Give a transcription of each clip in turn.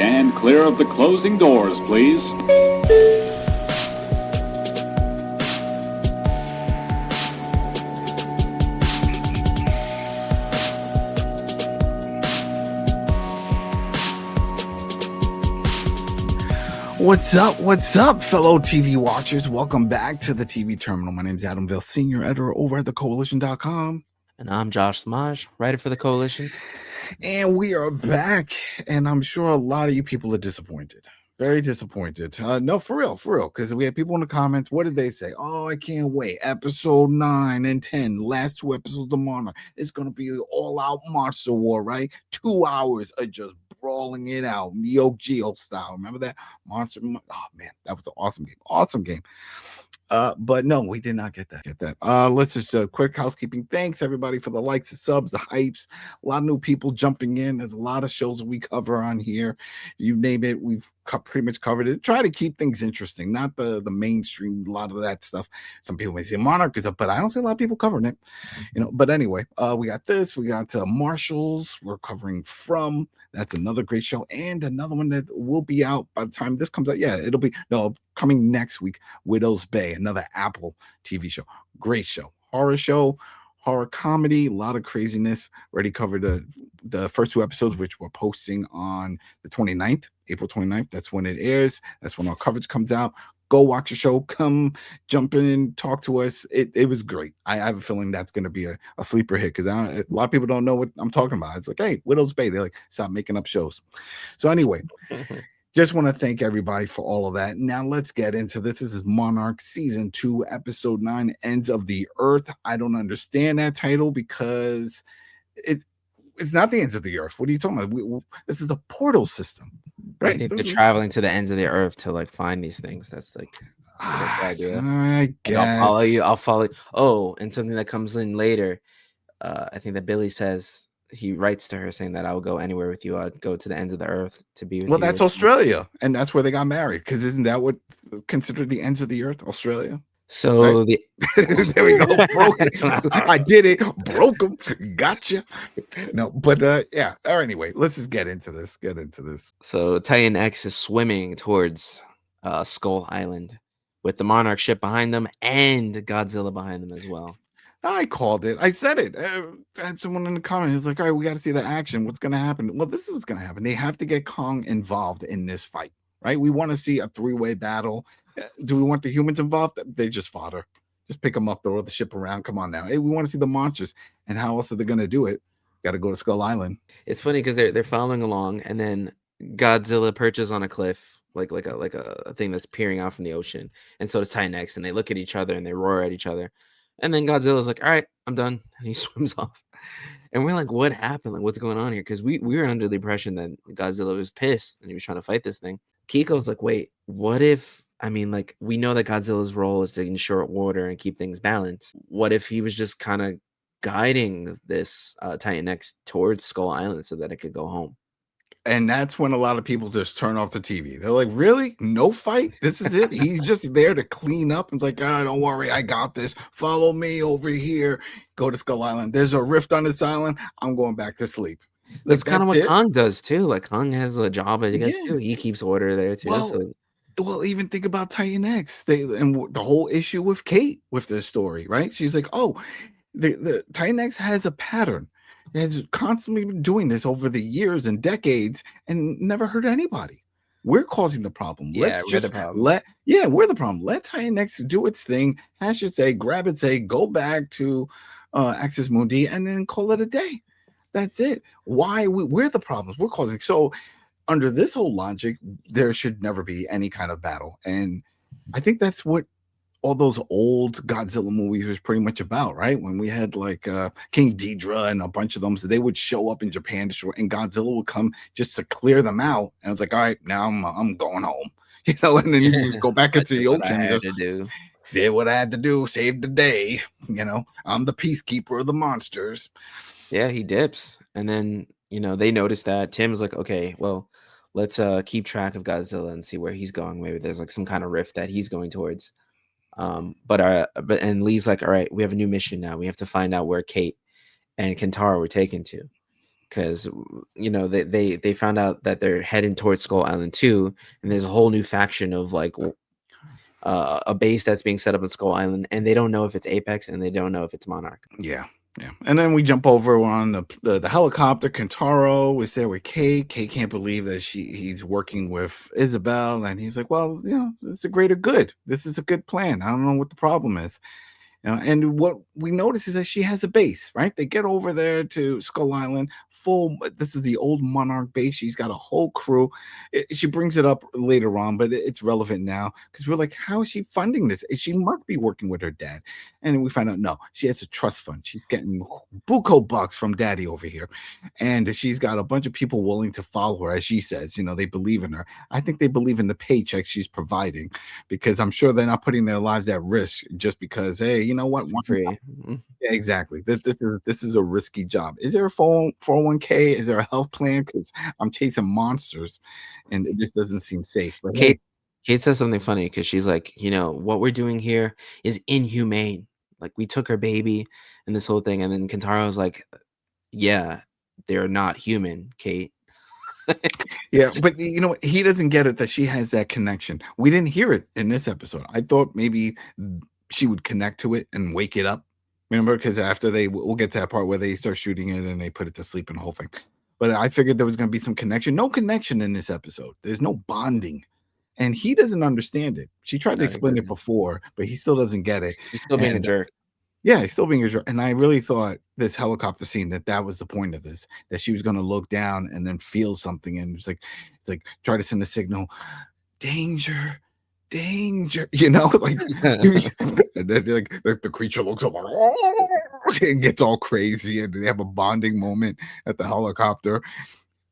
Stand clear of the closing doors, please. What's up, fellow TV watchers? Welcome back to the TV Terminal. My name is Adam Vale, senior editor over at thecoalition.com. And I'm Josh Samaj, writer for The Coalition. And we are back, and I'm sure a lot of you people are disappointed. Very disappointed. No, for real, because we had people in the comments. What did they say? Oh, I can't wait. Episode 9 and 10, last 2 episodes of Monarch. It's going to be an all-out monster war, right? 2 hours of just brawling it out, Neo Geo style. Remember that? Oh, man, that was an awesome game. But no, we did not get that. Let's just quick housekeeping. Thanks everybody for the likes, the subs, the hypes. A lot of new people jumping in. There's a lot of shows that we cover on here. You name it, we've pretty much covered it. Try to keep things interesting, not the mainstream. A lot of that stuff. Some people may say Monarch is up, but I don't see a lot of people covering it. But anyway, we got this. We got Marshall's. We're covering From. That's another great show, and another one that will be out by the time this comes out. Yeah, it'll be coming next week. Widow's Bay, another Apple TV show. Great show, horror comedy, a lot of craziness. Already covered the first 2 episodes, which we're posting on the 29th, April 29th. That's when it airs. That's when our coverage comes out. Go watch the show. Come jump in, talk to us. It was great. I have a feeling that's going to be a sleeper hit because a lot of people don't know what I'm talking about. It's like, hey, Widow's Bay. They're like, stop making up shows. So anyway, just want to thank everybody for all of that. Now let's get into this. This is Monarch Season 2, Episode 9, Ends of the Earth. I don't understand that title because it's not the ends of the earth. What are you talking about? This is a portal system, right? I think they're traveling to the ends of the earth to like find these things. That's like the idea. I guess. Like, I'll follow you. Oh, and something that comes in later. I think that Billy says he writes to her saying that I will go anywhere with you. I'll go to the ends of the earth to be with you. Well, that's Australia, and that's where they got married. Because isn't that what considered the ends of the earth? Australia. So right? There we go. Broke it. I did it. Broke them. Gotcha. No, but yeah. All right, anyway, let's just get into this. So Titan X is swimming towards Skull Island with the Monarch ship behind them and Godzilla behind them as well. I called it. I said it. I had someone in the comments. It's like, all right, we got to see the action. What's going to happen? Well, this is what's going to happen. They have to get Kong involved in this fight, right? We want to see a 3-way battle. Do we want the humans involved? They just fodder. Just pick them up, throw the ship around. Come on now. Hey, we want to see the monsters. And how else are they going to do it? Got to go to Skull Island. It's funny because they're following along, and then Godzilla perches on a cliff, like a thing that's peering out from the ocean, and so does Titan X, and they look at each other and they roar at each other, and then Godzilla's like, "All right, I'm done," and he swims off. And we're like, "What happened? Like, what's going on here?" Because we were under the impression that Godzilla was pissed and he was trying to fight this thing. Keiko's like, "Wait, what if?" I mean, like, we know that Godzilla's role is to ensure order and keep things balanced. What if he was just kind of guiding this Titan X towards Skull Island so that it could go home? And that's when a lot of people just turn off the TV. They're like, really? No fight? This is it? He's just there to clean up. It's like, don't worry, I got this. Follow me over here. Go to Skull Island. There's a rift on this island. I'm going back to sleep. That's kind of what Kong does, too. Like, Kong has a job, I guess, too. He keeps order there, too. Well, even think about Titan X. And the whole issue with Kate with this story, right? She's like, the Titan X has a pattern. It has constantly been doing this over the years and decades and never hurt anybody. We're causing the problem. Yeah, we're the problem. We're the problem. Let Titan X do its thing, hash its egg, grab its egg, go back to Axis Mundi, and then call it a day. That's it. Why? We're the problems. We're causing. So under this whole logic, there should never be any kind of battle. And I think that's what all those old Godzilla movies was pretty much about, right? When we had like King Ghidorah and a bunch of them, so they would show up in Japan, and Godzilla would come just to clear them out. And it's like, all right, now I'm going home, and then you just go back into the ocean. Did what I had to do, save the day. I'm the peacekeeper of the monsters. Yeah, he dips, and then they notice that Tim's like, okay, well, let's keep track of Godzilla and see where he's going. Maybe there's like some kind of rift that he's going towards. And Lee's like, all right, we have a new mission now. We have to find out where Kate and Kintaro were taken to. because they found out that they're heading towards Skull Island 2, and there's a whole new faction of like a base that's being set up in Skull Island, and they don't know if it's Apex and they don't know if it's Monarch. Yeah. Yeah. And then we jump over on the helicopter. Kintaro is there with Kate. Kate can't believe that he's working with Isabel, and he's like, well, it's a greater good. This is a good plan. I don't know what the problem is. And what we notice is that she has a base, right? They get over there to Skull Island, this is the old Monarch base. She's got a whole crew. She brings it up later on, but it's relevant now because we're like, how is she funding this? She must be working with her dad. And we find out, no, she has a trust fund. She's getting buco bucks from daddy over here. And she's got a bunch of people willing to follow her, as she says. They believe in her. I think they believe in the paycheck she's providing, because I'm sure they're not putting their lives at risk just because, hey, you know what? Free. Yeah, exactly. This is a risky job. Is there a 401k? Is there a health plan? Because I'm chasing monsters, and this doesn't seem safe. But Kate says something funny because she's like, what we're doing here is inhumane. Like, we took her baby and this whole thing, and then Kintaro's like, yeah, they're not human, Kate. yeah, but he doesn't get it that she has that connection. We didn't hear it in this episode. I thought maybe she would connect to it and wake it up. Remember, because after we'll get to that part where they start shooting it and they put it to sleep and the whole thing. But I figured there was going to be some connection. No connection in this episode. There's no bonding, and he doesn't understand it. She tried to explain it before, but he still doesn't get it. He's still being a jerk. Yeah, he's still being a jerk. And I really thought this helicopter scene that was the point of this, that she was going to look down and then feel something, and it's like try to send a signal, danger. Like and then the creature looks up and gets all crazy, and they have a bonding moment at the helicopter.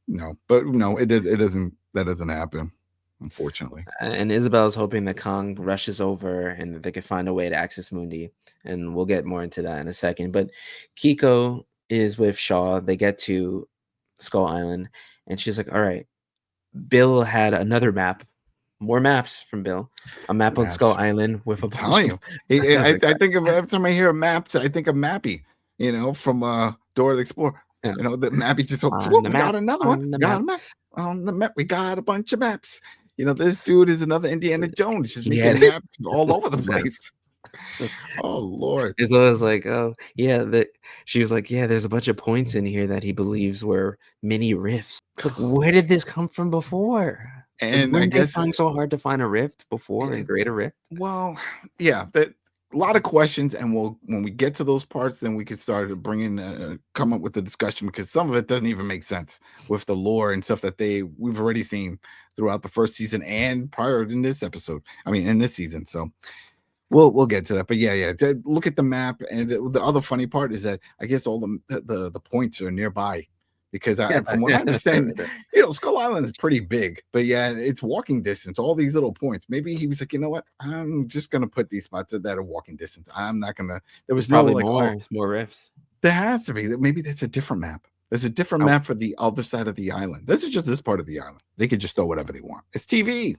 It doesn't. That doesn't happen, unfortunately. And Isabel's hoping that Kong rushes over and that they could find a way to access Mundi, and we'll get more into that in a second. But Keiko is with Shaw. They get to Skull Island, and she's like, all right, Bill had another map. More maps from Bill. A map on Skull Island with a bunch of... I think of every time I hear maps, I think of Mappy, from Dora the Explorer. Yeah. The Mappy just we got another one. Got a map. On the map, we got a bunch of maps. This dude is another Indiana Jones, just making maps all over the place. Oh Lord. It's always like, oh yeah, she was like, yeah, there's a bunch of points in here that he believes were mini rifts. Like, where did this come from before? And I guess trying so hard to find a rift before and create a rift. Well, yeah, a lot of questions, and when we get to those parts, then we could start bringing come up with the discussion, because some of it doesn't even make sense with the lore and stuff that we've already seen throughout the first season and prior in this episode. I mean, in this season. So we'll get to that. But yeah, look at the map, and the other funny part is that I guess all the points are nearby. Because from what I understand, Skull Island is pretty big, but yeah, it's walking distance. All these little points. Maybe he was like, you know what? I'm just gonna put these spots that are walking distance. I'm not gonna. There was probably more rifts. There has to be. Maybe that's a different map. There's a different map for the other side of the island. This is just this part of the island. They could just throw whatever they want. It's TV.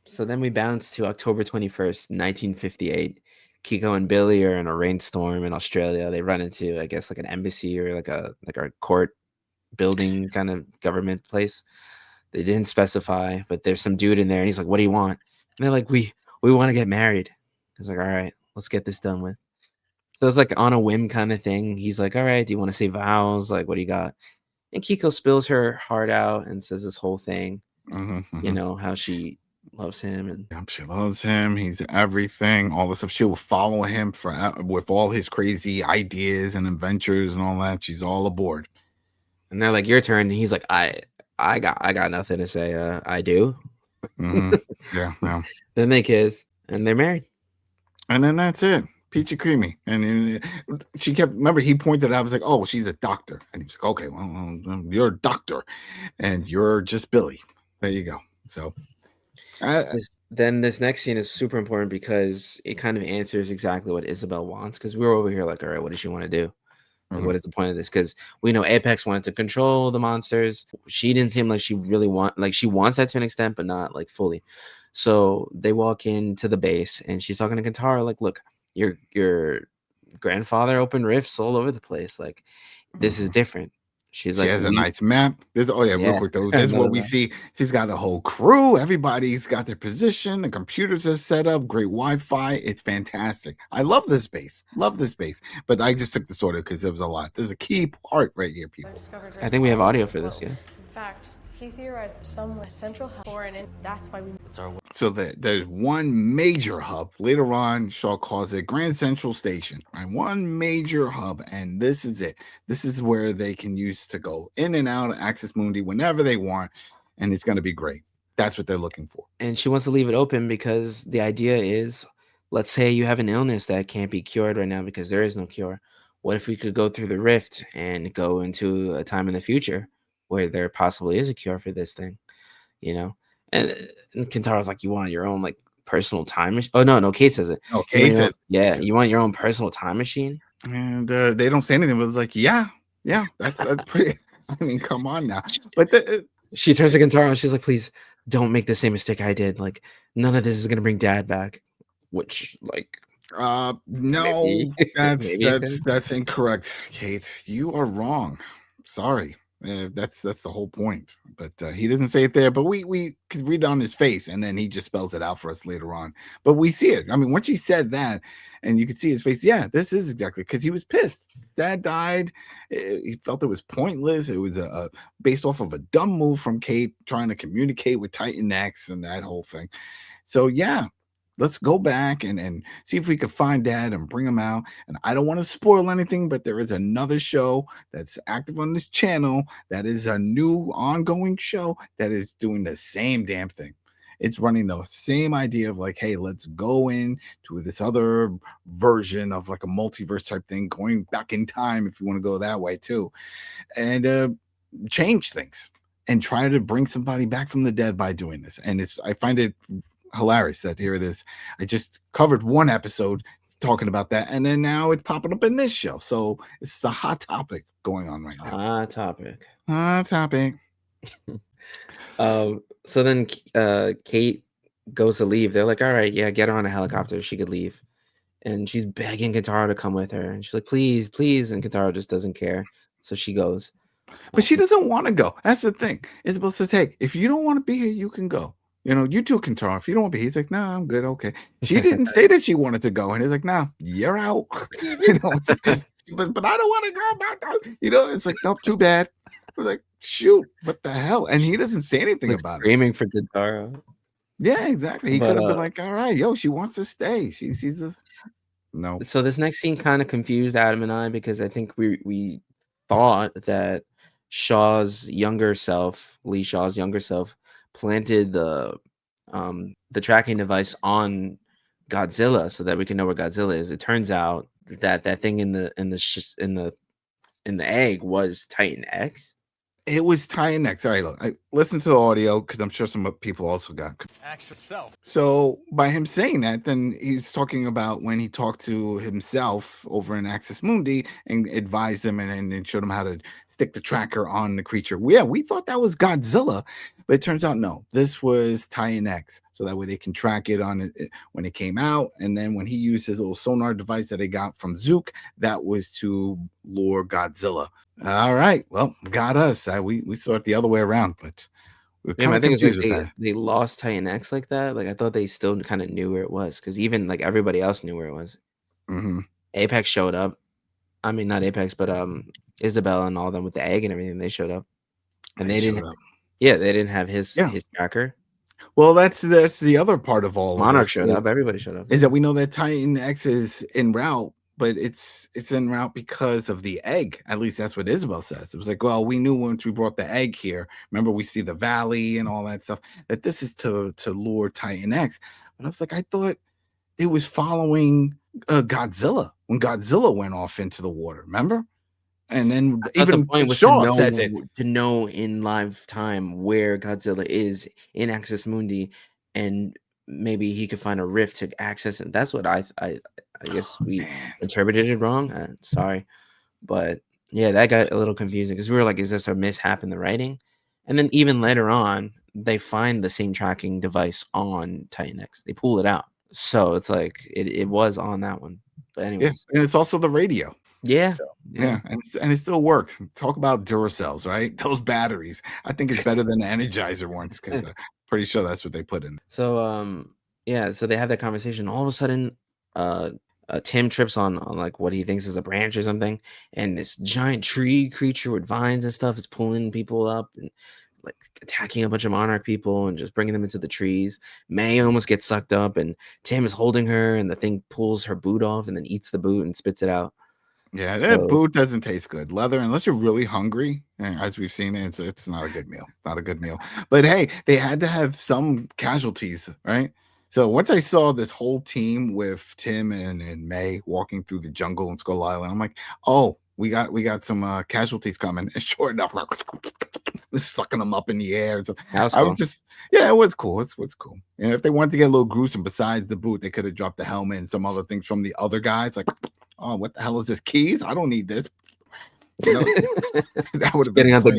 So then we bounce to October 21st, 1958. Keiko and Billy are in a rainstorm in Australia. They run into, I guess, like an embassy or like a court building kind of government place. They didn't specify, but there's some dude in there, and he's like, what do you want? And they're like, we want to get married. He's like, all right, let's get this done with. So it's like on a whim kind of thing. He's like, all right, do you want to say vows? Like, what do you got? And Keiko spills her heart out and says this whole thing, how she loves him, and she loves him. He's everything, all this stuff. She will follow him with all his crazy ideas and adventures and all that. She's all aboard. And they're like, your turn. And he's like, I got nothing to say. I do. Yeah. Then they kiss and they're married. And then that's it. Peachy creamy. And she kept, remember, he pointed out, I was like, oh, she's a doctor. And he was like, okay, well, you're a doctor and you're just Billy. There you go. So then this next scene is super important because it kind of answers exactly what Isabel wants. Because we were over here like, all right, what does she want to do? Like, what is the point of this? Because we know Apex wanted to control the monsters. She didn't seem like she really she wants that to an extent, but not like fully. So they walk into the base and she's talking to Kintaro like, look, your grandfather opened rifts all over the place. Like, this is different. She's She like, has a nice map. Real yeah, quick though. This is another what we map. see. She's got a whole crew. Everybody's got their position. The computers are set up. Great Wi-Fi. It's fantastic. I love this base. Love this base. But I just took this order because there was a lot. There's a key part right here, people. I think we have audio for this. Yeah. In fact, he theorized some central hub for and that's why we. So there's one major hub. Later on, Shaw calls it Grand Central Station. Right, one major hub, and this is it. This is where they can use to go in and out of Access Mundi whenever they want, and it's going to be great. That's what they're looking for. And she wants to leave it open because the idea is, let's say you have an illness that can't be cured right now because there is no cure. What if we could go through the rift and go into a time in the future where there possibly is a cure for this thing, you know? And Kintaro's like, you want your own like personal time machine? Oh no, Kate says it. Oh, Kate says, yeah, you want your own personal time machine? and they don't say anything, but it's like, yeah, that's pretty. I mean, come on now. But she turns to Kintaro and she's like, please don't make the same mistake I did. Like, none of this is gonna bring Dad back. Which, like, no, maybe. that's incorrect, Kate. You are wrong. Sorry. That's the whole point. But he doesn't say it there. But we could read it on his face, and then he just spells it out for us later on. But we see it. I mean, once he said that, and you could see his face. Yeah, this is exactly because he was pissed. His dad died. He felt it was pointless. It was based off of a dumb move from Kate trying to communicate with Titan X and that whole thing. So yeah. Let's go back and see if we can find Dad and bring him out. And I don't want to spoil anything, but there is another show that's active on this channel that is a new ongoing show that is doing the same damn thing. It's running the same idea of like, hey, let's go in to this other version of like a multiverse type thing, going back in time if you want to go that way too, and change things and try to bring somebody back from the dead by doing this. And I find it hilarious that here it is. I just covered one episode talking about that, and then now it's popping up in this show. So it's a hot topic going on right now. Hot topic. So then Kate goes to leave. They're like, all right, yeah, get her on a helicopter. She could leave. And she's begging Kintaro to come with her. And she's like, please, please. And Kintaro just doesn't care. So she goes. But she doesn't want to go. That's the thing. Isabel says, hey, if you don't want to be here, you can go. You know, you two can talk. If you don't want to be, he's like, no, I'm good. Okay. She didn't say that she wanted to go. And he's like, no, you're out. You know, but I don't want to go back. You know, it's like, nope, too bad. I was like, shoot, what the hell? And he doesn't say anything about screaming for Kintaro. Yeah, exactly. He could have been like, all right, yo, she wants to stay. She's a no. So this next scene kind of confused Adam and I because I think we thought that Shaw's younger self, Lee Shaw's younger self, planted the tracking device on Godzilla so that we can know where Godzilla is. It turns out that thing in the egg was Titan X. It was Titan X. All right, look, I listened to the audio because I'm sure some people also got extra self. So by him saying that, then he's talking about when he talked to himself over in Access Mundi and advised him and showed him how to stick the tracker on the creature. Yeah, we thought that was Godzilla, but it turns out no, this was Titan X. So that way they can track it on it when it came out. And then when he used his little sonar device that he got from Zook, that was to lure Godzilla. All right, well, got us. We saw it the other way around, but I think it's like they lost Titan X like that. Like I thought they still kind of knew where it was because even like everybody else knew where it was. Mm-hmm. Apex showed up. I mean, not Apex, but Isabel and all them with the egg and everything. They showed up, and they didn't. Yeah, they didn't have his tracker. Well, that's the other part of all. Monarch showed up. Everybody showed up. Is that we know that Titan X is en route, but it's en route because of the egg. At least that's what Isabel says. It was like, well, we knew once we brought the egg here. Remember, we see the valley and all that stuff. That this is to lure Titan X. But I was like, I thought it was following Godzilla when Godzilla went off into the water. Remember? And then even the point was Shaw says it to know in live time where Godzilla is in Access Mundi, and maybe he could find a rift to access it. That's what I guess we interpreted it wrong. Sorry, but yeah, that got a little confusing because we were like, is this a mishap in the writing? And then even later on, they find the same tracking device on Titan X. They pull it out, so it's like it was on that one. But anyways, and it's also the radio. Yeah. So yeah, and it still worked. Talk about Duracells, right? Those batteries. I think it's better than the Energizer ones because pretty sure that's what they put in. So yeah, so they have that conversation. All of a sudden, uh, Tim trips on like what he thinks is a branch or something, and this giant tree creature with vines and stuff is pulling people up and like attacking a bunch of Monarch people and just bringing them into the trees. May almost gets sucked up, and Tim is holding her, and the thing pulls her boot off and then eats the boot and spits it out. Yeah, that So boot doesn't taste good. Leather, unless you're really hungry, as we've seen, it's not a good meal. Not a good meal. But hey, they had to have some casualties, right? So once I saw this whole team with Tim and May walking through the jungle in Skull Island, I'm like, oh, we got some casualties coming. And sure enough, sucking them up in the air. So that was I cool. was just, yeah, it was cool. It was cool. And if they wanted to get a little gruesome, besides the boot, they could have dropped the helmet and some other things from the other guys, like. Oh, what the hell is this? Keys? I don't need this. You know, that would have been spitting out the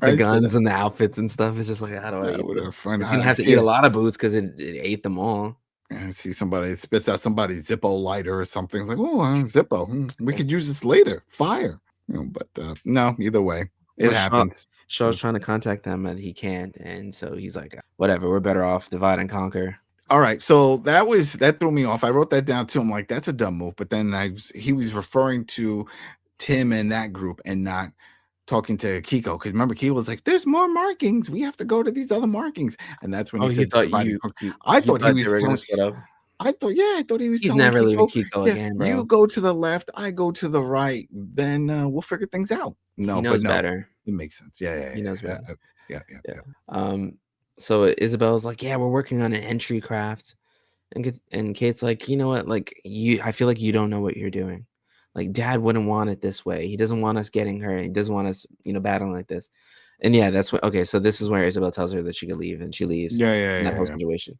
right? guns and the outfits and stuff. It's just like, how do I That eat would this? have fun. He's gonna have to see eat a lot of boots because it ate them all. I see somebody spits out somebody's Zippo lighter or something. It's like, oh, Zippo. We could use this later. Fire. But no, either way, it happens. Shaw's trying to contact them and he can't, and so he's like, whatever, we're better off divide and conquer. All right, so that threw me off. I wrote that down too. I'm like, that's a dumb move. But then he was referring to Tim and that group and not talking to Keiko. Because remember, Keiko was like, "There's more markings. We have to go to these other markings." And that's when he said, I thought he was telling. split up. I thought he was. He's telling never Keiko, leaving Keiko again, bro. You go to the left, I go to the right. Then we'll figure things out. No, he knows but no, better. it makes sense. Yeah. He knows better. Yeah. So Isabel's like, yeah, we're working on an entry craft. And Kate's like, you know what? Like I feel like you don't know what you're doing. Like Dad wouldn't want it this way. He doesn't want us getting hurt. He doesn't want us, battling like this. And yeah, that's what. Okay, so this is where Isabel tells her that she could leave, and she leaves. Yeah. In that whole situation.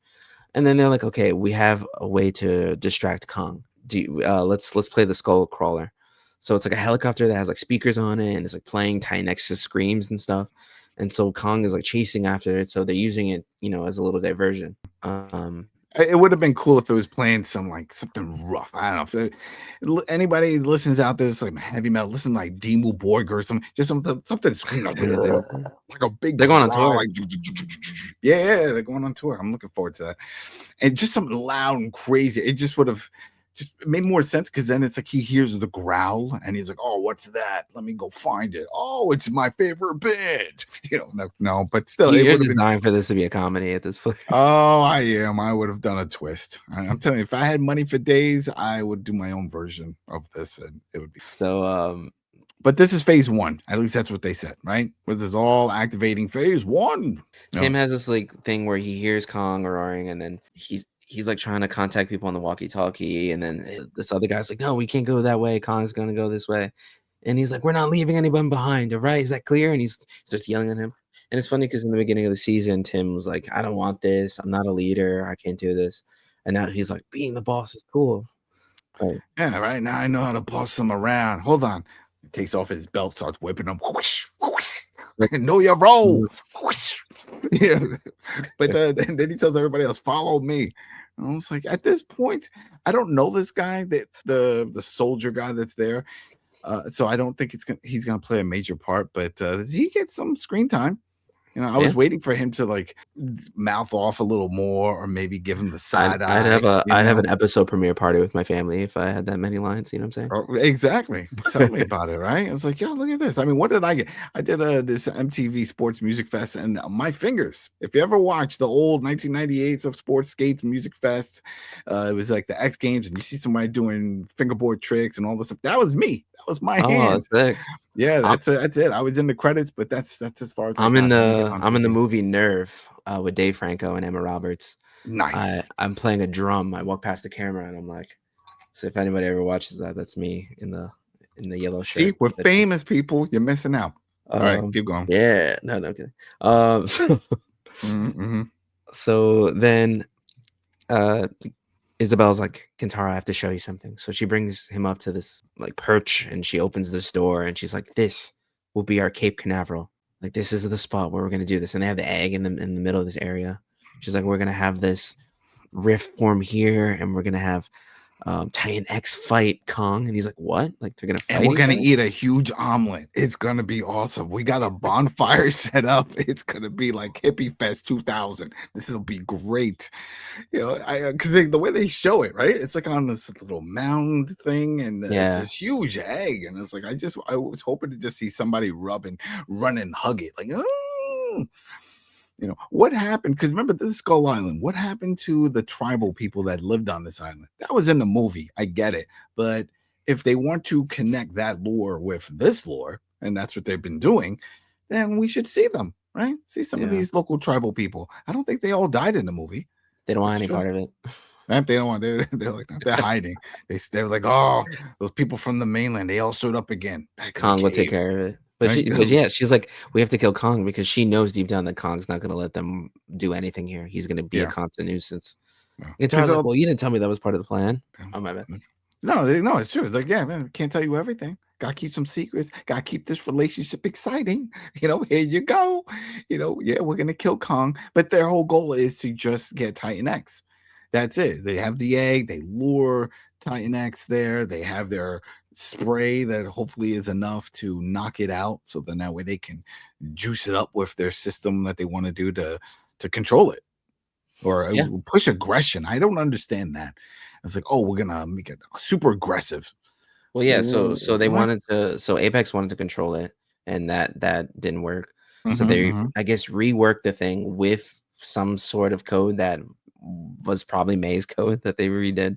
And then they're like, okay, we have a way to distract Kong. Let's play the skull crawler. So it's like a helicopter that has like speakers on it, and it's like playing Titan X's screams and stuff. And so Kong is like chasing after it. So they're using it, as a little diversion. It would have been cool if it was playing something rough. I don't know if anybody listens out there, it's like heavy metal. Listen to like Dimmu Borg or something screaming like a big. They're going on tour. Like, yeah, they're going on tour. I'm looking forward to that. And just something loud and crazy. It just would have just made more sense because then it's like he hears the growl and he's like, "Oh, what's that? Let me go find it. Oh, it's my favorite band." No, but still, you're designed for this to be a comedy at this point. Oh, I am. I would have done a twist. I'm telling you, if I had money for days, I would do my own version of this, and it would be so. But this is phase 1. At least that's what they said, right? This is all activating phase 1. Tim has this like thing where he hears Kong roaring, and then he's like trying to contact people on the walkie-talkie, and then this other guy's like, "No, we can't go that way. Kong's gonna go this way," and he's like, "We're not leaving anyone behind. All right, is that clear?" And he starts yelling at him. And it's funny because in the beginning of the season, Tim was like, "I don't want this. I'm not a leader. I can't do this." And now he's like, "Being the boss is cool." Right. Yeah, right now I know how to boss them around. Hold on. He takes off his belt, starts whipping them. Whoosh, whoosh. Know your role. Whoosh. Yeah. But then he tells everybody else, "Follow me." And I was like, at this point, I don't know this guy, that the soldier guy that's there. So I don't think he's gonna play a major part, but he gets some screen time. I was waiting for him to like mouth off a little more, or maybe give him the side eye. I'd have an episode premiere party with my family if I had that many lines. You know what I'm saying? Oh, exactly. Tell me about it, right? I was like, yo, look at this. I mean, what did I get? I did this MTV Sports Music Fest, and my fingers. If you ever watched the old 1998s of Sports Skates Music Fest, it was like the X Games, and you see somebody doing fingerboard tricks and all this stuff. That was me. That was my hand. That's big. Yeah, that's it. I was in the credits, but that's as far as I'm in the movie Nerve with Dave Franco and Emma Roberts. Nice. I'm playing a drum. I walk past the camera and I'm like, so if anybody ever watches that, that's me in the yellow shirt. See, we're famous people. You're missing out. All right, keep going. Yeah, no, kidding. Mm-hmm. So then Isabel's like, "Kintaro, I have to show you something." So she brings him up to this like perch, and she opens this door, and she's like, "This will be our Cape Canaveral. Like, this is the spot where we're gonna do this." And they have the egg in the middle of this area. She's like, "We're gonna have this rift form here, and we're gonna have Titan X fight Kong, and he's like, "What? Like they're gonna And fight we're each gonna other?" eat a huge omelet. It's gonna be awesome. We got a bonfire set up. It's gonna be like Hippie Fest 2000. This will be great. You know, because the way they show it, right? It's like on this little mound thing, and it's Yeah, this huge egg. And it's like I was hoping to just see somebody run and hug it, like, oh. You know what happened? Because remember, this is Skull Island. What happened to the tribal people that lived on this island? That was in the movie. I get it, but if they want to connect that lore with this lore, and that's what they've been doing, then we should see them, right? See some of yeah. these local tribal people. I don't think they all died in the movie. They don't want It's any just part of it. right? They don't want. They're like they're hiding. They're like, oh, those people from the mainland. They all showed up again back in the Kong will take caves, care of it. right? But yeah, she's like, we have to kill Kong because she knows deep down that Kong's not gonna let them do anything here. He's gonna be a Yeah, constant nuisance. because Guitar's like, well, you didn't tell me that was part of the plan. um, Oh my bad. no, it's true. It's like, yeah, man, can't tell you everything. Gotta keep some secrets. Gotta keep this relationship exciting. You know, here you go. You know, yeah, we're gonna kill Kong, but their whole goal is to just get Titan X. That's it. They have the egg. They lure Titan X there. They have their spray that hopefully is enough to knock it out. So then that way they can juice it up with their system that they want to do to control it or Yeah. push aggression. I don't understand that. It's like, oh, we're gonna make it super aggressive. Well, yeah. So they What? wanted to. So Apex wanted to control it, and that didn't work. So Mhm, they, mhm. I guess, reworked the thing with some sort of code that was probably May's code that they redid.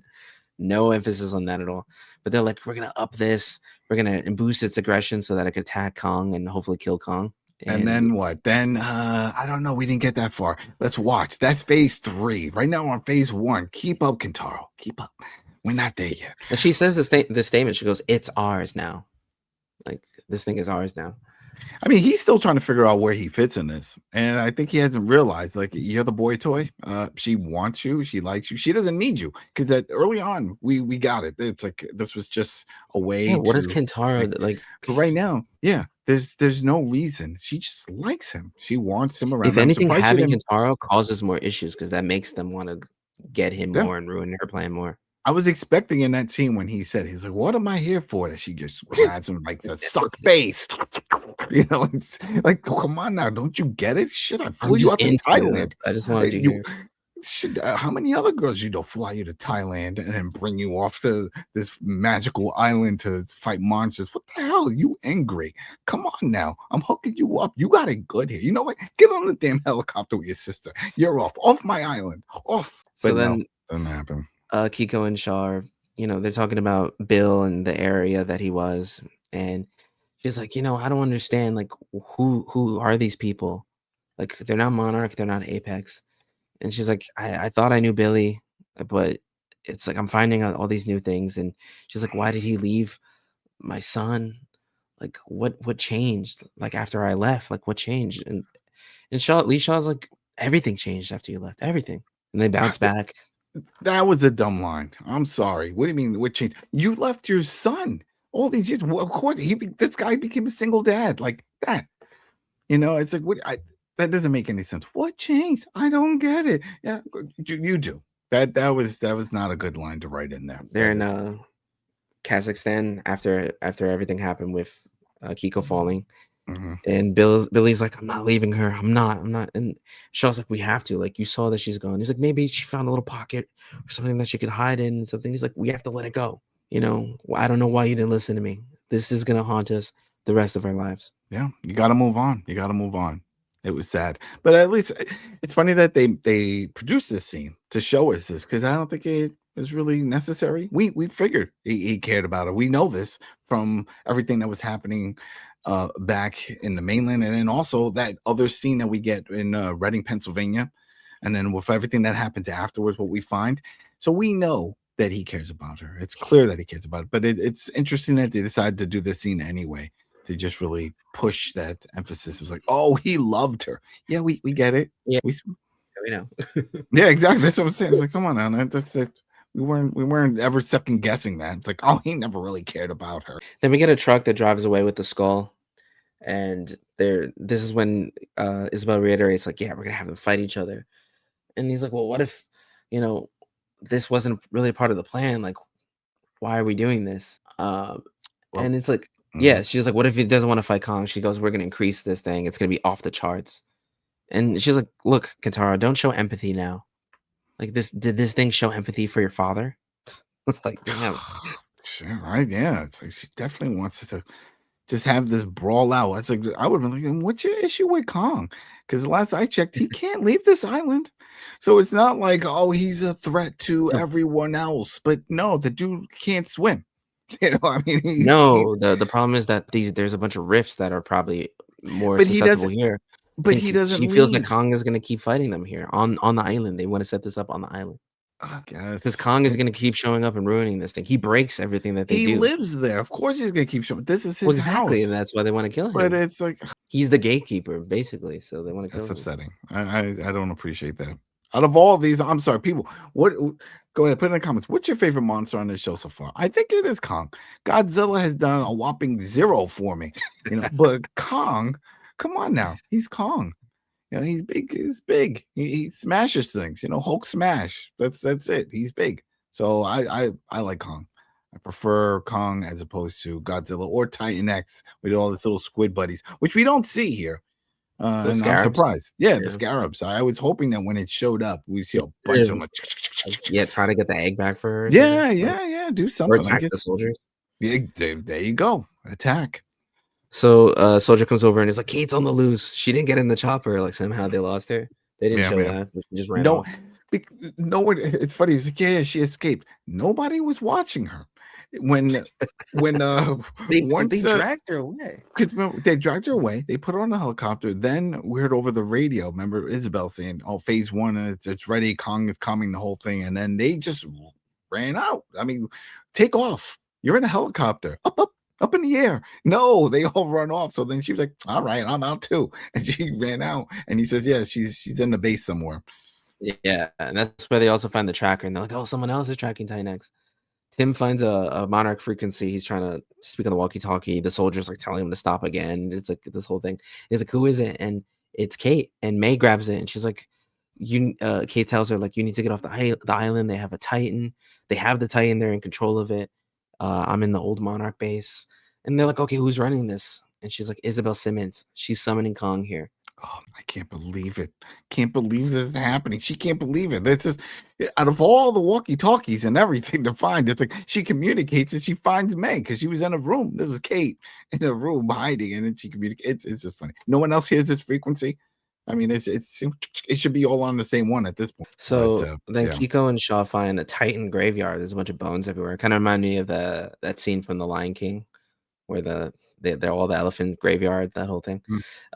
No emphasis on that at all. But they're like, we're gonna up this. We're gonna boost its aggression so that it could attack Kong and hopefully kill Kong. And And then what? Then I don't know. We didn't get that far. Let's watch. That's phase 3. Right now we're on phase 1. Keep up, Kintaro. Keep up. We're not there yet. and she says this statement. She goes, "It's ours now. Like this thing is ours now." I mean, he's still trying to figure out where he fits in this. And I think he hasn't realized, like, you're the boy toy. She wants you, she likes you, she doesn't need you. Because that early on, we got it. It's like this was just a Yeah. way What is to Kintaro like? but right now, yeah, there's no reason. She just likes him. She wants him If around. I'm anything, surprised she having didn't. Kintaro causes more issues because that makes them want to get him Yeah. more and ruin her plan more. I was expecting in that scene when he said, he's like, "What am I here for?" That she just grabs him like the suck face. You know, it's like, come on now, don't you get it? Shit, I I'm flew you just out to into you. Thailand. I just wanted you You here. should, how many other girls fly you to Thailand and then bring you off to this magical island to fight monsters? What the hell? You angry? Come on now, I'm hooking you up. You got it good here. You know what? Get on the damn helicopter with your sister. You're off my island, off. So But no, then doesn't happen. Kiko and Shaw are, they're talking about Bill and the area that he was, and she's like, I don't understand, like, who are these people? Like, they're not Monarch, they're not Apex. And she's like, I thought I knew Billy, but it's like I'm finding out all these new things. And she's like, why did he leave my son? Like, what changed? Like after I left, like what changed? And Lee Shaw's like, everything changed after you left, everything. And they bounce back. That was a dumb line. I'm sorry. What do you mean? What changed? You left your son all these years. Well, of course, this guy became a single dad like that. It's like that doesn't make any sense. What changed? I don't get it. Yeah, you do. That was not a good line to write in there. They're That in is, Kazakhstan after everything happened with Kiko falling. mhm. And Billy's like, I'm not leaving her. I'm not. And Shaw's like, we have to. Like, you saw that she's gone. He's like, maybe she found a little pocket or something that she could hide in. And something. He's like, we have to let it go. I don't know why you didn't listen to me. This is gonna haunt us the rest of our lives. Yeah, you got to move on. You got to move on. It was sad, but at least it's funny that they produced this scene to show us this because I don't think it was really necessary. We figured he cared about her. We know this from everything that was happening back in the mainland, and then also that other scene that we get in Reading, Pennsylvania, and then with everything that happens afterwards, what we find. So we know that he cares about her. It's clear that he cares about it, but it's interesting that they decided to do this scene anyway to just really push that emphasis. It was like, oh, he loved her. Yeah, we get it. Yeah, We we know. yeah, exactly. That's what I'm saying. It's like, come on now, that's it. We weren't ever second guessing that. It's like, oh, he never really cared about her. Then we get a truck that drives away with the skull, and this is when Isabel reiterates, like, yeah, we're gonna have them fight each other. And he's like, well, what if, this wasn't really part of the plan? Like, why are we doing this? Well, And it's like, mhm. yeah, she was like, what if he doesn't want to fight Kong? She goes, we're gonna increase this thing. It's gonna be off the charts. And she's like, look, Kintaro, don't show empathy now. Like did this thing show empathy for your father? It's like, damn. Sure, right? Yeah, it's like she definitely wants us to just have this brawl out. It's like I would have been like, "What's your issue with Kong?" Because last I checked, he can't leave this island. So it's not like, oh, he's a threat to No, everyone else. But no, the dude can't swim. You know, I mean, he's no, the problem is that there's a bunch of rifts that are probably more but he susceptible doesn't. here. I But think he she doesn't feels that leave. Kong is gonna keep fighting them here on the island. They want to set this up on the island. I Because guess Kong is gonna keep showing up and ruining this thing. He breaks everything that they he do. lives there. Of course, he's gonna keep showing. This is Well, his exactly, and house. that's why they wanna kill But him. it's like He's the gatekeeper, basically, so they wanna kill that's him. upsetting. I don't appreciate that. Out of all these, I'm sorry, people. What? Go ahead, put in the comments. What's your favorite monster on this show so far? I think it is Kong. Godzilla has done a whopping 0 for me, but Kong, come on now, he's Kong. He's big. He's big. He smashes things. Hulk smash. That's it. He's big. So I like Kong. I prefer Kong as opposed to Godzilla or Titan X with all his little squid buddies, which we don't see here. The And I'm scarabs? surprised. Yeah, the Yeah. scarabs. I was hoping that when it showed up, we see a bunch of Yeah. them. Yeah, trying to get the egg back for her or something, Yeah, like yeah. Do or something. I attack the guess. soldiers. Yeah, there you go. Attack. So, soldier comes over and is like, "Kate's on the loose. She didn't get in the chopper, like, somehow they lost her." They didn't Yeah, show yeah. that, but she just ran No, off. no one. It's funny. He's like, yeah, she escaped. Nobody was watching her when when They once dragged her away. because they dragged her away. They put her on a helicopter. Then we heard over the radio. Remember Isabel saying, "Oh, phase 1, it's ready. Kong is coming." The whole thing, and then they just ran out. I mean, take off. You're in a helicopter. Up in the air. No, they all run off. So then she was like, "All right, I'm out too," and she ran out. And he says, "Yeah, she's in the base somewhere." Yeah, and that's where they also find the tracker, and they're like, "Oh, someone else is tracking Titan X." Tim finds a Monarch frequency. He's trying to speak on the walkie-talkie. The soldier's like telling him to stop again. It's like this whole thing. He's like, "Who is it?" And it's Kate. And May grabs it, and she's like, "You." Kate tells her like, "You need to get off the island. They have a Titan. They have the Titan. They're in control of it. I'm in the old Monarch base." And they're like, "Okay, who's running this?" And she's like, "Isabel Simmons. She's summoning Kong here." Oh, I can't believe it. Can't believe this is happening. She can't believe it. It's just out of all the walkie-talkies and everything to find, it's like she communicates and she finds May because she was in a room. This was Kate in a room hiding, and then she communicates. It's just funny. No one else hears this frequency. I mean, it should be all on the same one at this point. So But then yeah. Kiko and Shaw find a Titan graveyard. There's a bunch of bones everywhere. Kind of remind me of that scene from The Lion King where they're all the elephant graveyard, that whole thing.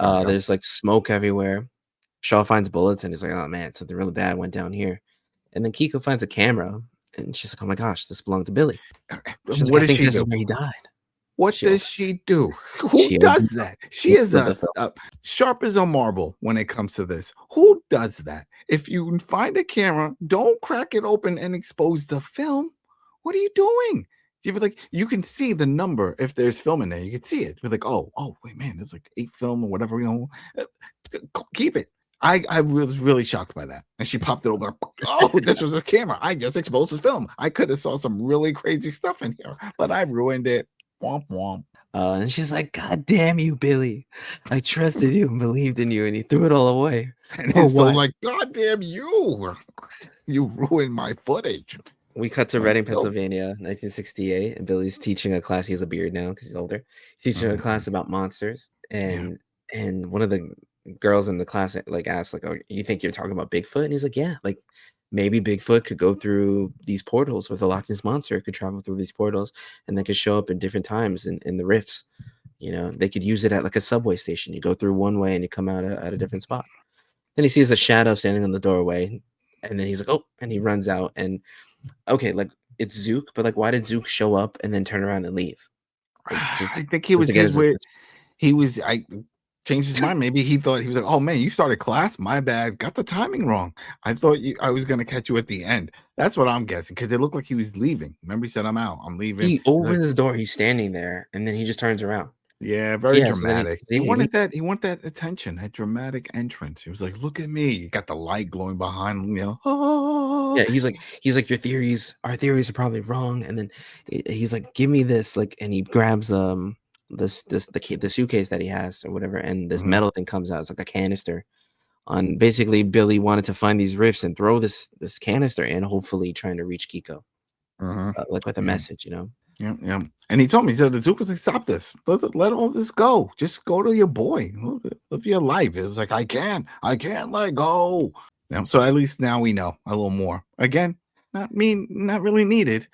Yep. There's like smoke everywhere. Shaw finds bullets and he's like, "Oh man, something really bad went down here." And then Kiko finds a camera and she's like, "Oh my gosh, this belonged to Billy." She's What like, "I does think she this is do? where he died." What She does opens. she do? Who She does opens that? She is the film. sharp as a marble when it comes to this. Who does that? If you find a camera, don't crack it open and expose the film. What are you doing? You be like, you can see the number if there's film in there. You can see it. You're like, oh, wait, man, there's like 8 film or whatever. Keep it. I was really shocked by that. And she popped it over. Oh, this was a camera. I just exposed the film. I could have saw some really crazy stuff in here, but I ruined it. Womp womp. And she's like, "God damn you, Billy. I trusted you and believed in you, and you threw it all away. And For it's so what?" like, God damn you. You ruined my footage. We cut to Like, Reading, nope. Pennsylvania, 1968, and Billy's teaching a class. He has a beard now because he's older. He's teaching a class about monsters, Yeah. and one of the girls in the class like asked like, "Oh, you think you're talking about Bigfoot?" And he's like, "Yeah, like maybe Bigfoot could go through these portals, or the Loch Ness monster could travel through these portals, and they could show up in different times in the rifts. They could use it at like a subway station. You go through one way and you come out at a different spot." Then he sees a shadow standing in the doorway, and then he's like, "Oh," and he runs out. And okay, like it's Zook, but like, why did Zook show up and then turn around and leave? Like, I think he just was to get his his way. attention. I changed his mind. Maybe he thought he was like, oh man, you started class. My bad. Got the timing wrong. I thought I was gonna catch you at the end. That's what I'm guessing because it looked like he was leaving. Remember, he said, I'm out. I'm leaving. He He's like, opens the door, he's standing there, and then he just turns around. Yeah, very Yeah, so then dramatic. He wanted that. He wanted that attention, that dramatic entrance. He was like, "Look at me!" You got the light glowing behind him. You know, yeah, oh, he's like, our theories are probably wrong. And then he's like, give me this, like, and he grabs the suitcase that he has or whatever, and this mhm, metal thing comes out. It's like a canister. On basically, Billy wanted to find these rifts and throw this canister in, hopefully trying to reach Kiko, mhm. like with a Yeah, message, you know. yeah, yeah. And he told me, he said, "The Duke was like, stop this. Let all this go. Just go to your boy. Live your life." It was like, I can't let go. You know, so at least now we know a little more. Again, not really needed.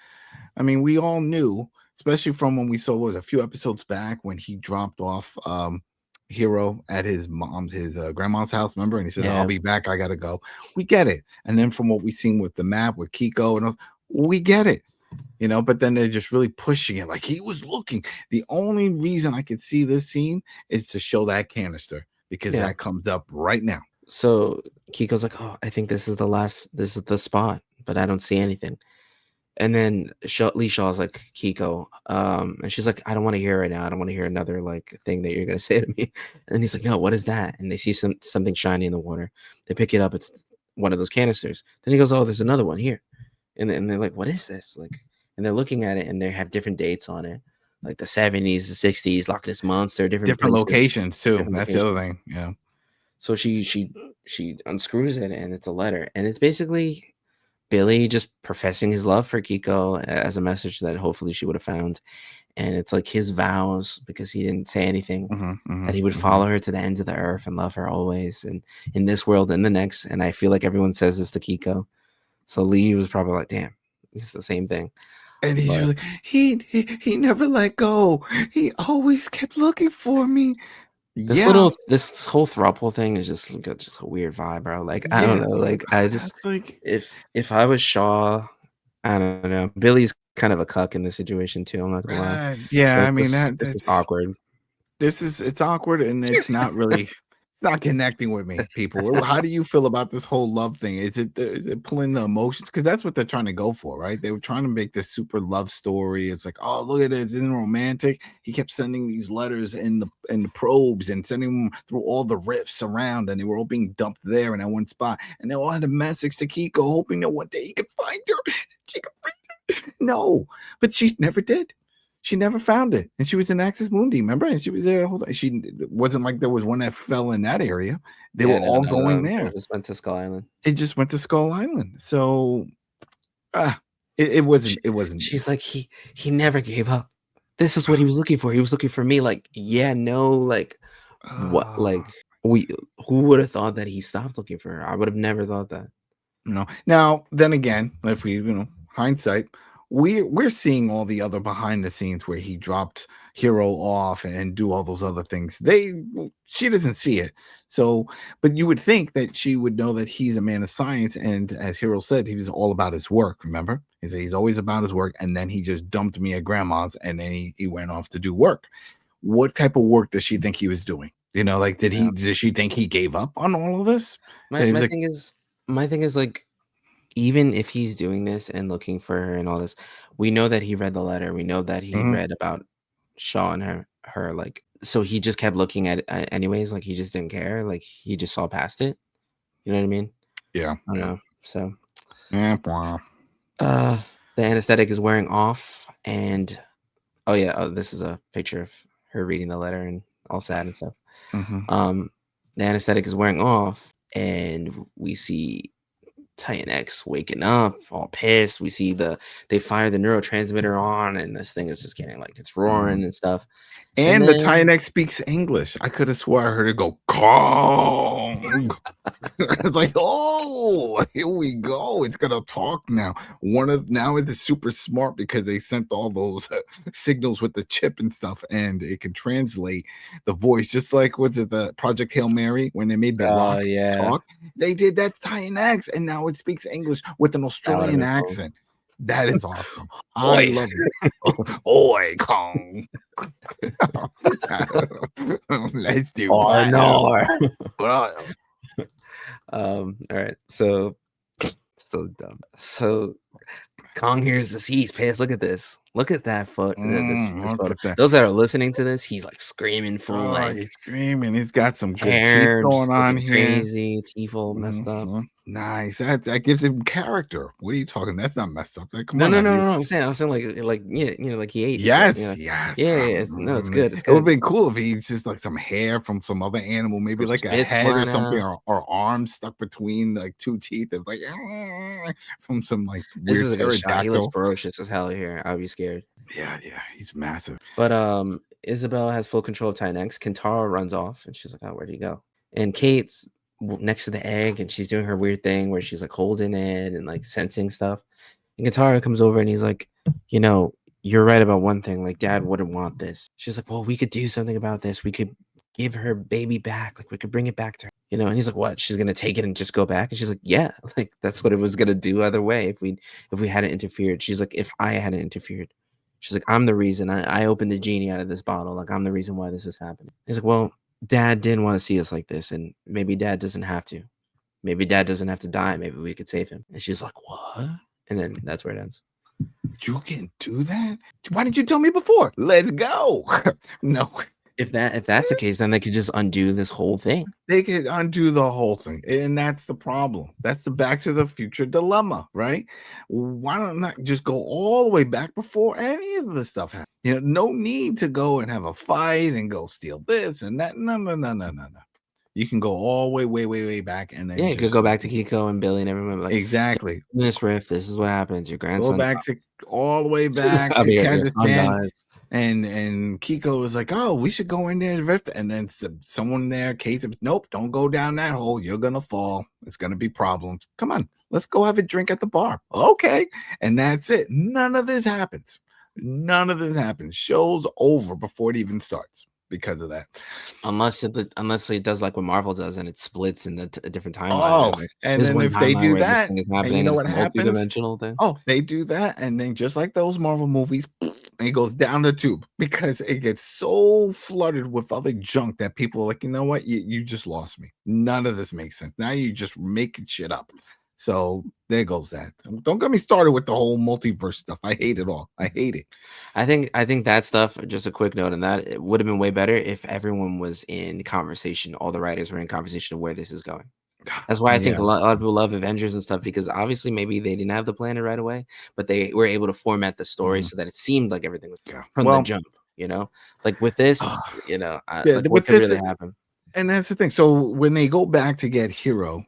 I mean, we all knew, especially from when we saw what was it, a few episodes back when he dropped off Hero at his grandma's house, remember? And he said, "I'll Yeah, be back. I gotta go." We get it. And then from what we seen with the map with Kiko and all, we get it, you know. But then they're just really pushing it like he was looking. The only reason I could see this scene is to show that canister because yeah. that comes up right now. So Kiko's like, oh, I think this is this is the spot, but I don't see anything. And then Lee Shaw's like, Kiko, and she's like, I don't want to hear it right now. I don't want to hear another like thing that you're gonna say to me. And he's like, no, what is that? And they see something shiny in the water. They pick it up. It's one of those canisters. Then he goes, oh, there's another one here. And they're like, what is this? Like, and they're looking at it, and they have different dates on it, like the 70s, the 60s, Loch Ness Monster, different Different places, locations too. different That's the other locations. thing. Yeah. So she unscrews it, and it's a letter, and it's basically Billy just professing his love for Kiko as a message that hopefully she would have found. And it's like his vows, because he didn't say anything, Mhm, that mhm, he would mhm. follow her to the ends of the earth and love her always, and in this world and the next. And I feel like everyone says this to Kiko. So Lee was probably like, damn, it's the same thing. And he's But just like, he never let go. He always kept looking for me. Yeah, this whole throuple thing is just got just a weird vibe, bro. Like, I don't yeah. know. Like, I just, It's like, if I was Shaw, I don't know. Billy's kind of a cuck in this situation too. I'm not gonna lie. So yeah. I mean it's just awkward. it's awkward and it's not really it's not connecting with me. People, how do you feel about this whole love thing? Is it pulling the emotions? Because that's what they're trying to go for, right? They were trying to make this super love story. It's like, oh, look at it, isn't it romantic? He kept sending these letters in the probes and sending them through all the rifts around, and they were all being dumped there in that one spot, and they all had a message to Kiko, hoping that one day he could find her. She could bring it. No, but she never did. She never found it, and she was in Axis Mundi, remember? And she was there the whole time. She it wasn't like there was one that fell in that area. They Yeah, were no, all no, going they there. just went to Skull Island. It just went to Skull Island. So it She, wasn't it wasn't needed. she's like, he never gave up. This is what he was looking for. He was looking for me. Like, yeah, no, like what? Like, Ah, we who would have thought that he stopped looking for her? I would have never thought that. no. Now, then again, if we hindsight, we're seeing all the other behind the scenes where he dropped Hero off and do all those other things. She doesn't see it. So, but you would think that she would know that he's a man of science, and as Hero said, he was all about his work. Remember, he said he's always about his work, and then he just dumped me at grandma's, and then he went off to do work. What type of work does she think he was doing? You know, like Yeah. did she think he gave up on all of this? My That he was my like, thing is my thing is like, even if he's doing this and looking for her and all this, we know that he read the letter. We know that he "Mhm, read about Shaw and her like, so he just kept looking at it anyways. Like, he just didn't care. Like, he just saw past it. You know what I mean? yeah, I don't yeah, know. So yeah, wow. uh the anesthetic is wearing off, and oh yeah, this is a picture of her reading the letter and all sad and stuff. Mhm. Um the anesthetic is wearing off, and we see Titan X waking up, all pissed. We see they fire the neurotransmitter on, and this thing is just getting like it's roaring Mhm. and stuff. And And the then Tinex speaks English. I could have swore I heard it go Kong. It's like, oh, here we go. It's gonna talk now. Now it is super smart because they sent all those signals with the chip and stuff, and it can translate the voice, just like what's it, the Project Hail Mary when they made the oh Rock yeah, talk. They did that's Titan X, and now it speaks English with an that would have Australian been cool. accent. That is awesome. I Oi. love it. Oi, Kong. Let's do Oh battle. no. All right. So dumb. So Kong hears the seas pass. Look at this. Look at that this Look photo. at that. Those that are listening to this, he's like screaming full Oh, length. he's screaming. He's got some good teeth Hair going just on looking here. crazy, teeth all messed up. Nice. That gives him character. What are you talking? That's not messed up. Come No, on. no, I'm saying like yeah, like he ate. Yes, Yeah, yes. yeah. No, it's good. It's It would have good. been cool if he's just like some hair from some other animal, maybe Some like a spits head or flying something, out. or arms stuck between like two teeth. It's like from some like This weird is a good shot. He looks pterodactyl. ferocious as hell here. I'd be scared. Yeah, he's massive. But Isabel has full control of Titan X. Kintaro runs off, and she's like, "Oh, where'd he go?" And Kate's next to the egg, and she's doing her weird thing where she's like holding it and like sensing stuff. And Kintaro comes over, and he's like, "You know, you're right about one thing. Like, Dad wouldn't want this." She's like, "Well, we could do something about this. We could give her baby back. Like, we could bring it back to her." You know, and he's like, "What? She's gonna take it and just go back?" And she's like, "Yeah, like that's what it was gonna do either way if we hadn't interfered." She's like, "If I hadn't interfered." She's like, "I'm the reason. I opened the genie out of this bottle. Like, I'm the reason why this is happening." He's like, "Well, Dad didn't want to see us like this, and maybe Dad doesn't have to. Maybe Dad doesn't have to die. Maybe we could save him." And she's like, "What?" And then that's where it ends. You can do that? Why didn't you tell me before? Let's go. No. If that's the case, then they could just undo this whole thing. They could undo the whole thing, and that's the problem. That's the Back to the Future dilemma, right? Why don't I just go all the way back before any of this stuff happened? You know, no need to go and have a fight and go steal this and that. No. You can go all the way back, and then you could go back to Keiko and Billy and everyone. Like, exactly. In this riff, this is what happens. Your grandson. Go back to all the way back to Kazakhstan. And Keiko was like, "Oh, we should go in there and rift." And then someone there, Kate said, "Nope, don't go down that hole. You're gonna fall. It's gonna be problems. Come on, let's go have a drink at the bar." Okay, and that's it. None of this happens. Show's over before it even starts because of that. Unless it does like what Marvel does and it splits in a different timeline. Oh, and then if they do that, and you know what happens? Multi-dimensional thing. Oh, they do that, and then just like those Marvel movies, and it goes down the tube because it gets so flooded with other junk that people are like, you know what? You just lost me. None of this makes sense. Now you just making shit up. So there goes that. Don't get me started with the whole multiverse stuff. I hate it all. I hate it. I think that stuff, just a quick note on that, it would have been way better if everyone was in conversation. All the writers were in conversation of where this is going. That's why I think a lot of people love Avengers and stuff, because obviously maybe they didn't have the planet right away, but they were able to format the story so that it seemed like everything was from the jump, you know, like with this, you know, like what could really happen. And that's the thing. So when they go back to get Hero,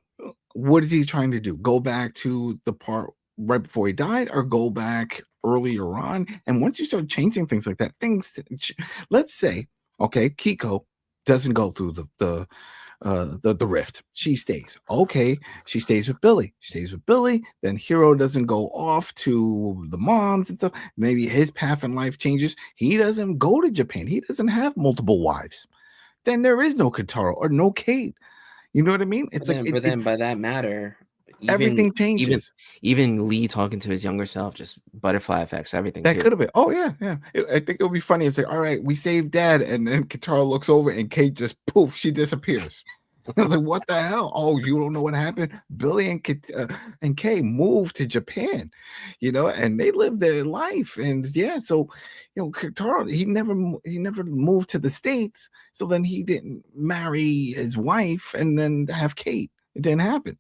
what is he trying to do? Go back to the part right before he died, or go back earlier on? And once you start changing things like that, let's say, okay, Keiko doesn't go through the rift. She stays. Okay, she stays with Billy. Then Hero doesn't go off to the moms and stuff. Maybe his path in life changes. He doesn't go to Japan. He doesn't have multiple wives. Then there is no Kintaro or no Kate. You know what I mean? It's but then by that matter, everything changes. Even Lee talking to his younger self, just butterfly effects, everything. That could have been. Oh yeah. I think it would be funny if say, "All right, we saved Dad," and then Kintaro looks over and Kate just poof, she disappears. I was like, "What the hell? Oh, you don't know what happened?" Billy and Kay moved to Japan, you know, and they lived their life, and so you know, Kintaro, he never moved to the States, so then he didn't marry his wife and then have Kate. It didn't happen.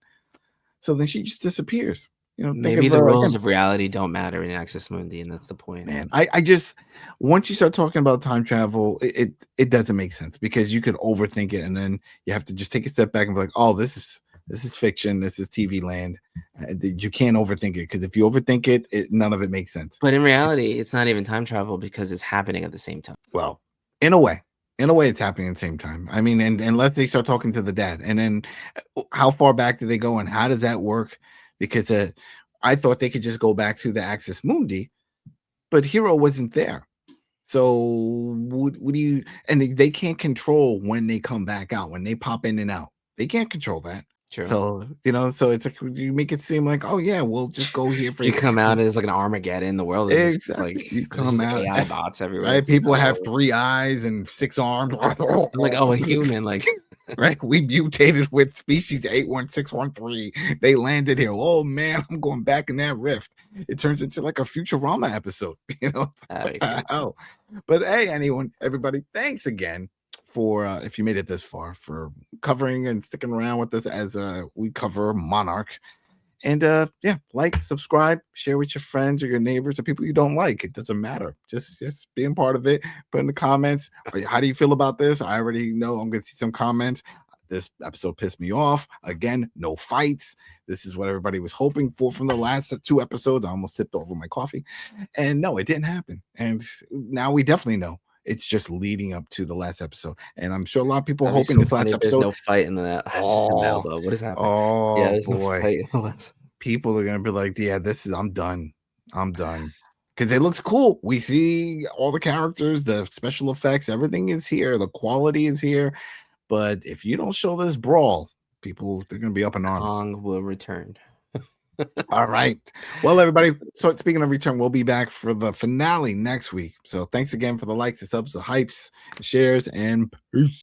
So then she just disappears. You know, maybe the rules of reality don't matter in Axis Mundi, and that's the point. Man, I just, once you start talking about time travel, it doesn't make sense, because you could overthink it, and then you have to just take a step back and be like, oh, this is fiction, this is TV land. You can't overthink it, because if you overthink it, none of it makes sense. But in reality, it's not even time travel, because it's happening at the same time. Well, in a way, it's happening at the same time. I mean, and unless they start talking to the dad, and then how far back do they go, and how does that work? Because I thought they could just go back to the Axis Mundi, but Hero wasn't there. So what do you? And they can't control when they come back out, when they pop in and out. They can't control that. True. So you know, so it's like you make it seem like, oh yeah, we'll just go here for you come out as like an Armageddon. The world is exactly. Like you come out, like AI bots everywhere. Right? People have 3 eyes and 6 arms. I'm like, oh, a human, like right? We mutated with species 81613. They landed here. Oh man, I'm going back in that rift. It turns into like a Futurama episode, you know? What the hell? But hey, everybody, thanks again for if you made it this far, for covering and sticking around with us as we cover Monarch. And yeah, like, subscribe, share with your friends or your neighbors or people you don't like. It doesn't matter. Just being part of it. Put in the comments. How do you feel about this? I already know I'm gonna see some comments. This episode pissed me off. Again, no fights. This is what everybody was hoping for from the last 2 episodes. I almost tipped over my coffee. And no, it didn't happen. And now we definitely know. It's just leading up to the last episode, and I'm sure a lot of people are hoping this last episode. There's no fight in the now, though. What is happening? Oh, there's boy. No fight in the last. People are gonna be like, "Yeah, I'm done. I'm done," because it looks cool. We see all the characters, the special effects, everything is here. The quality is here, but if you don't show this brawl, they're gonna be up in arms. Kong will return. All right. Well, everybody, so speaking of return, we'll be back for the finale next week. So thanks again for the likes, the subs, the hypes, the shares, and peace.